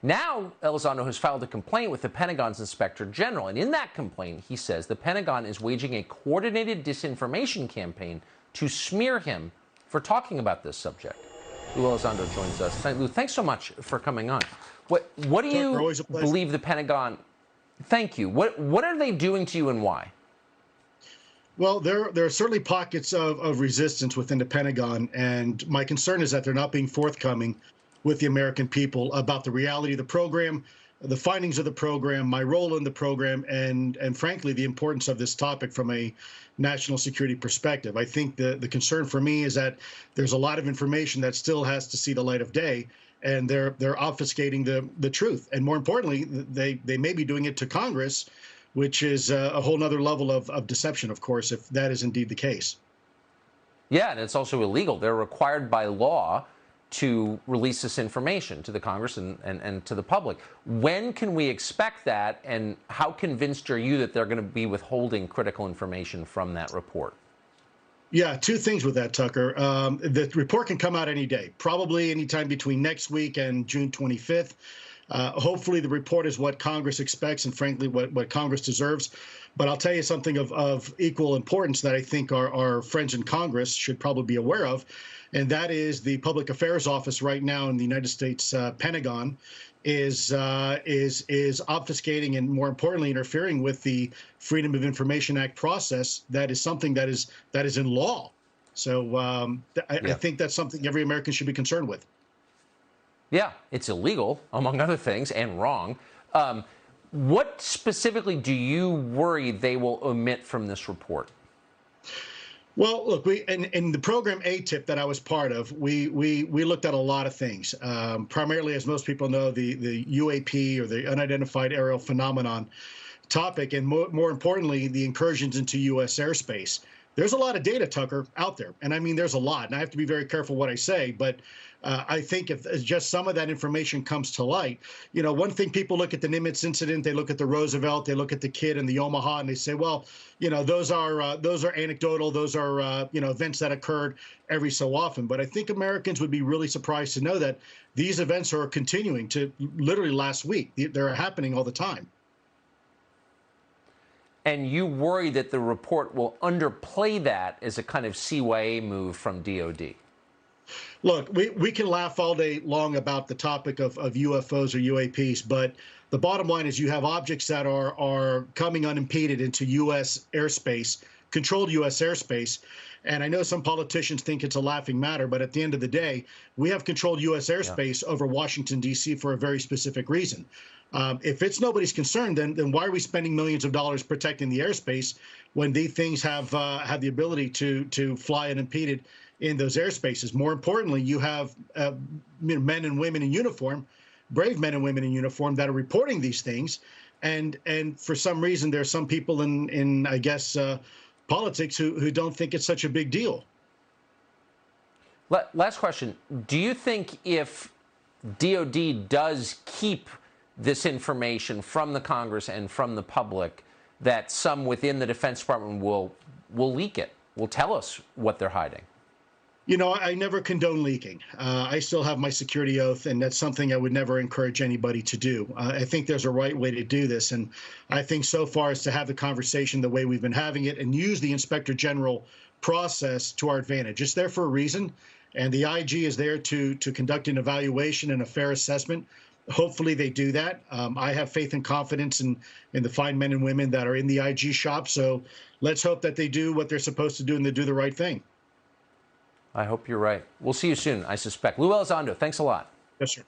Now, Elizondo has filed a complaint with the Pentagon's Inspector General, and in that complaint, he says the Pentagon is waging a coordinated disinformation campaign to smear him for talking about this subject. Lue Elisondo joins us. Lue, thanks so much for coming on. What do you believe the Pentagon? Thank you. What are they doing to you, and why? Well, there are certainly pockets of resistance within the Pentagon, and my concern is that they're not being forthcoming with the American people about the reality of the program, the findings of the program, my role in the program, and frankly, the importance of this topic from a national security perspective. I think the concern for me is that there's a lot of information that still has to see the light of day, and they're obfuscating the truth. And more importantly, they may be doing it to Congress, which is a whole nother level of deception, of course, if that is indeed the case. Yeah, and it's also illegal. They're required by law to release this information to the Congress and to the public. When can we expect that, and how convinced are you that they're going to be withholding critical information from that report? Yeah, two things with that, Tucker. The report can come out any day, probably anytime between next week and June 25th. Hopefully the report is what Congress expects and, frankly, what Congress deserves. But I'll tell you something of equal importance that I think our friends in Congress should probably be aware of, and that is the Public Affairs Office right now in the United States Pentagon is obfuscating and, more importantly, interfering with the Freedom of Information Act process. That is something that is in law. So I think that's something every American should be concerned with. Yeah, it's illegal, among other things, and wrong. What specifically do you worry they will omit from this report? Well, look, in the program ATIP that I was part of, we looked at a lot of things. Primarily, as most people know, the UAP, or the unidentified aerial phenomenon topic, and more importantly, the incursions into U.S. airspace. There's a lot of data, Tucker, out there, and I mean there's a lot, and I have to be very careful what I say, but I think if just some of that information comes to light, one thing, people look at the Nimitz incident, they look at the Roosevelt, they look at the kid in the Omaha, and they say, well, those are anecdotal, those are events that occurred every so often. But I think Americans would be really surprised to know that these events are continuing to literally last week. They're happening all the time. And you worry that the report will underplay that as a kind of CYA move from DOD? Look, we can laugh all day long about the topic of UFOs or UAPs, but the bottom line is you have objects that are coming unimpeded into U.S. airspace, controlled U.S. airspace. And I know some politicians think it's a laughing matter, but at the end of the day, we have controlled U.S. airspace over Washington, D.C. for a very specific reason. If it's nobody's concern, then why are we spending millions of dollars protecting the airspace when these things have the ability to fly unimpeded in those airspaces? More importantly, you have men and women in uniform, brave men and women in uniform, that are reporting these things, and for some reason there's some people in I guess politics who don't think it's such a big deal. Last question: do you think if DOD does keep this information from the Congress and from the public, that some within the Defense Department will leak it, will tell us what they're hiding? I never condone leaking. I still have my security oath, and that's something I would never encourage anybody to do. I think there's a right way to do this, and I think so far is to have the conversation the way we've been having it and use the Inspector General process to our advantage. It's there for a reason, and the IG is there to conduct an evaluation and a fair assessment. Hopefully they do that. I have faith and confidence in the fine men and women that are in the IG shop, so let's hope that they do what they're supposed to do and they do the right thing. I hope you're right. We'll see you soon, I suspect. Lue Elisondo, thanks a lot. Yes, sir.